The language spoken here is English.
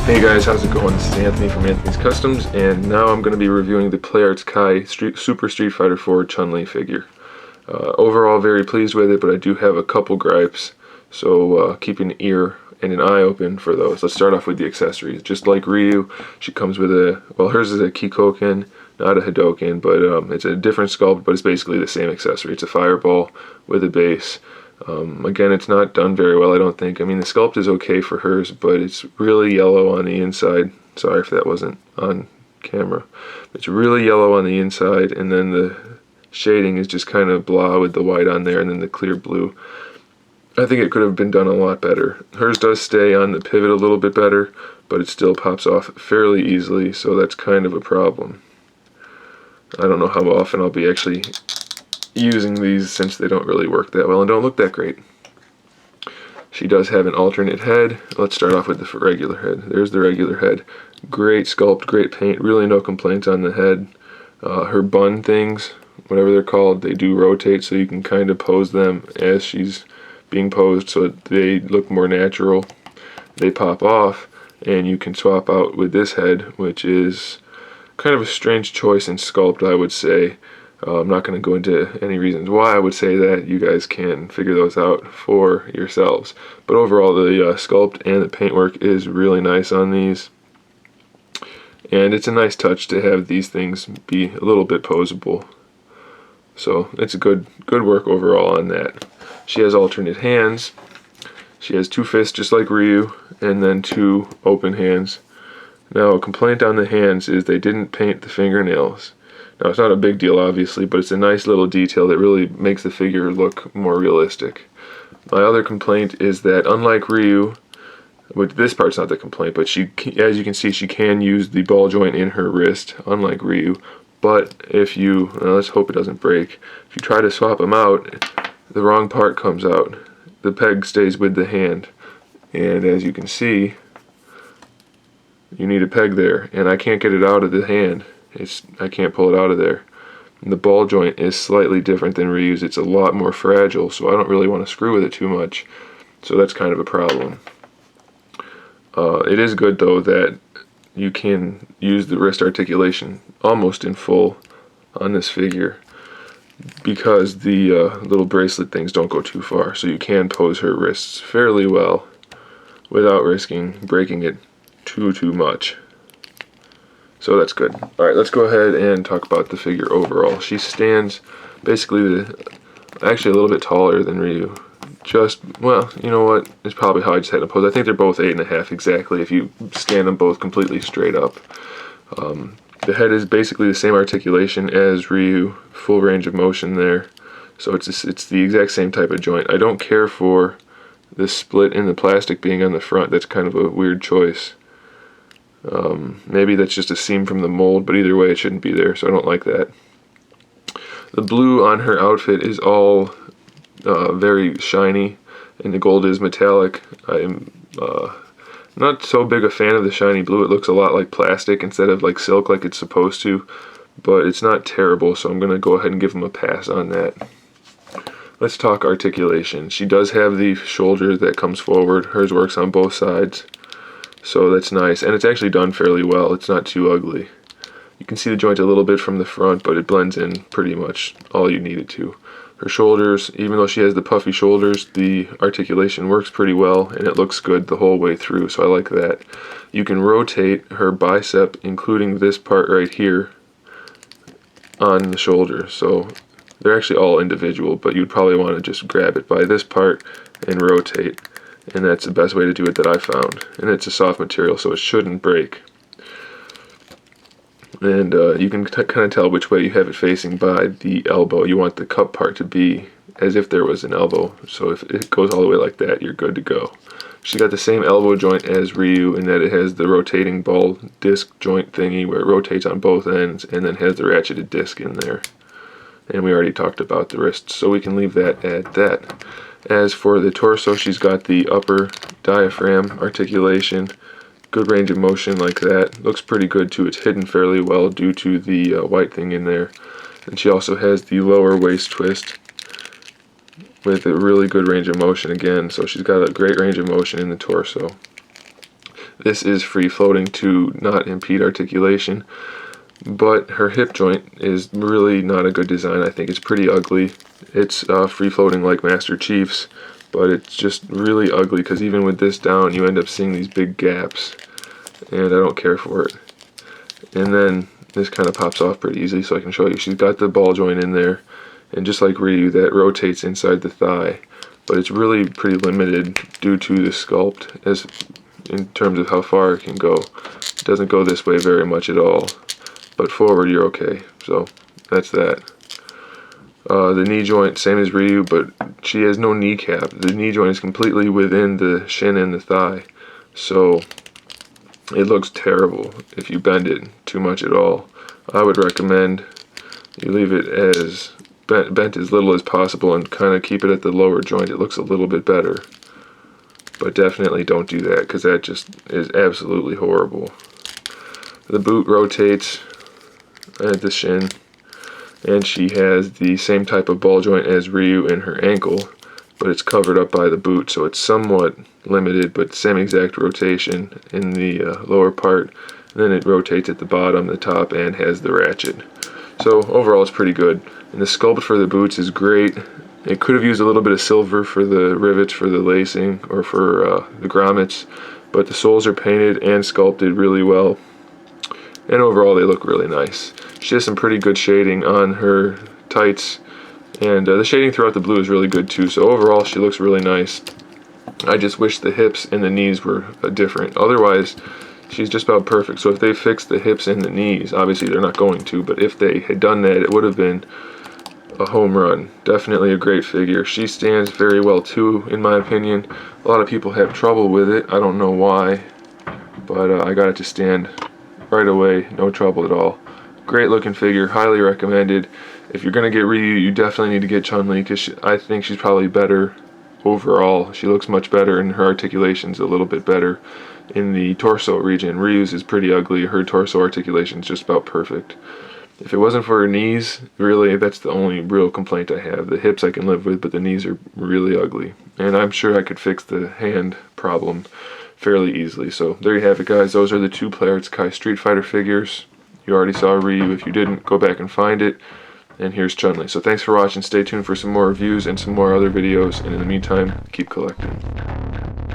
Hey guys, how's it going? This is Anthony from Anthony's Customs, and now I'm going to be reviewing the PlayArts Kai Super Street Fighter 4 Chun-Li figure. Overall, very pleased with it, but I do have a couple gripes, so keep an ear and an eye open for those. Let's start off with the accessories. Just like Ryu, she comes with hers is a Kikoken, not a Hadoken, but it's a different sculpt, but it's basically the same accessory. It's a fireball with a base. Again, it's not done very well, I don't think. I mean, the sculpt is okay for hers, but it's really yellow on the inside. Sorry if that wasn't on camera. It's really yellow on the inside, and then the shading is just kind of blah with the white on there, and then the clear blue. I think it could have been done a lot better. Hers does stay on the pivot a little bit better, but it still pops off fairly easily, so that's kind of a problem. I don't know how often I'll be actually using these since they don't really work that well and don't look that great. She does have an alternate head. Let's start off with the regular head. There's the regular head. Great sculpt, great paint, really no complaints on the head. Her bun things, whatever they're called, they do rotate, so you can kind of pose them as she's being posed so they look more natural. They pop off, and you can swap out with this head, which is kind of a strange choice in sculpt, I would say. I'm not going to go into any reasons why I would say that. You guys can figure those out for yourselves. But overall, the sculpt and the paintwork is really nice on these. And it's a nice touch to have these things be a little bit posable. So it's a good work overall on that. She has alternate hands. She has two fists just like Ryu, and then two open hands. Now, a complaint on the hands is they didn't paint the fingernails. Now, it's not a big deal, obviously, but it's a nice little detail that really makes the figure look more realistic. My other complaint is that, unlike Ryu, which this part's not the complaint, but as you can see, she can use the ball joint in her wrist, unlike Ryu. But if you, let's hope it doesn't break, if you try to swap them out, the wrong part comes out. The peg stays with the hand. And as you can see, you need a peg there, and I can't get it out of the hand. I can't pull it out of there. And the ball joint is slightly different than Ryu's. It's a lot more fragile, so I don't really want to screw with it too much. So that's kind of a problem. It is good, though, that you can use the wrist articulation almost in full on this figure, because the little bracelet things don't go too far. So you can pose her wrists fairly well without risking breaking it too much. So that's good. Alright, let's go ahead and talk about the figure overall. She stands basically actually a little bit taller than Ryu. Well, you know what? It's probably how I just had to pose. I think they're both 8.5 exactly if you stand them both completely straight up. The head is basically the same articulation as Ryu, full range of motion there. So it's the exact same type of joint. I don't care for this split in the plastic being on the front. That's kind of a weird choice. Maybe that's just a seam from the mold, but either way it shouldn't be there, so I don't like that. The blue on her outfit is all very shiny, and the gold is metallic. I'm not so big a fan of the shiny blue. It looks a lot like plastic instead of like silk like it's supposed to, but it's not terrible, so I'm going to go ahead and give them a pass on that. Let's talk articulation. She does have the shoulder that comes forward. Hers works on both sides. So that's nice, and it's actually done fairly well. It's not too ugly. You can see the joint a little bit from the front, but it blends in pretty much all you need it to. Her shoulders, even though she has the puffy shoulders, the articulation works pretty well, and it looks good the whole way through, so I like that. You can rotate her bicep, including this part right here, on the shoulder. So they're actually all individual, but you'd probably want to just grab it by this part and rotate. And that's the best way to do it that I found. And it's a soft material, so it shouldn't break. And you can kind of tell which way you have it facing by the elbow. You want the cup part to be as if there was an elbow. So if it goes all the way like that, you're good to go. She got the same elbow joint as Ryu in that it has the rotating ball disc joint thingy where it rotates on both ends and then has the ratcheted disc in there. And we already talked about the wrists, so we can leave that at that. As for the torso, she's got the upper diaphragm articulation, good range of motion like that. Looks pretty good too. It's hidden fairly well due to the white thing in there. And she also has the lower waist twist with a really good range of motion again. So she's got a great range of motion in the torso. This is free floating to not impede articulation, but her hip joint is really not a good design. I think it's pretty ugly. It's free floating like Master Chief's, but it's just really ugly because even with this down, you end up seeing these big gaps, and I don't care for it. And then this kind of pops off pretty easily, so I can show you. She's got the ball joint in there, and just like Ryu, that rotates inside the thigh, but it's really pretty limited due to the sculpt as in terms of how far it can go. It doesn't go this way very much at all, but forward you're okay. So that's that. The knee joint, same as Ryu, but she has no kneecap. The knee joint is completely within the shin and the thigh, so it looks terrible if you bend it too much at all. I would recommend you leave it as bent as little as possible and kind of keep it at the lower joint. It looks a little bit better, but definitely don't do that because that just is absolutely horrible. The boot rotates at the shin, and she has the same type of ball joint as Ryu in her ankle, but it's covered up by the boot, so it's somewhat limited, but same exact rotation in the lower part. And then it rotates at the bottom, the top, and has the ratchet. So overall it's pretty good. And the sculpt for the boots is great. It could have used a little bit of silver for the rivets for the lacing or for the grommets, but the soles are painted and sculpted really well. And overall they look really nice. She has some pretty good shading on her tights, and the shading throughout the blue is really good too. So overall she looks really nice. I just wish the hips and the knees were different. Otherwise she's just about perfect. So if they fixed the hips and the knees, obviously they're not going to, but if they had done that, it would have been a home run. Definitely a great figure. She stands very well too, in my opinion. A lot of people have trouble with it. I don't know why, but I got it to stand right away, no trouble at all. Great looking figure, highly recommended. If you're gonna get Ryu, you definitely need to get Chun-Li because I think she's probably better overall. She looks much better, and her articulation's a little bit better in the torso region. Ryu's is pretty ugly. Her torso articulation is just about perfect. If it wasn't for her knees, really, that's the only real complaint I have. The hips I can live with, but the knees are really ugly. And I'm sure I could fix the hand problem fairly easily. So there you have it, guys. Those are the two Playarts Kai Street Fighter figures. You already saw Ryu. If you didn't, go back and find it. And here's Chun-Li. So thanks for watching. Stay tuned for some more reviews and some more other videos. And in the meantime, keep collecting.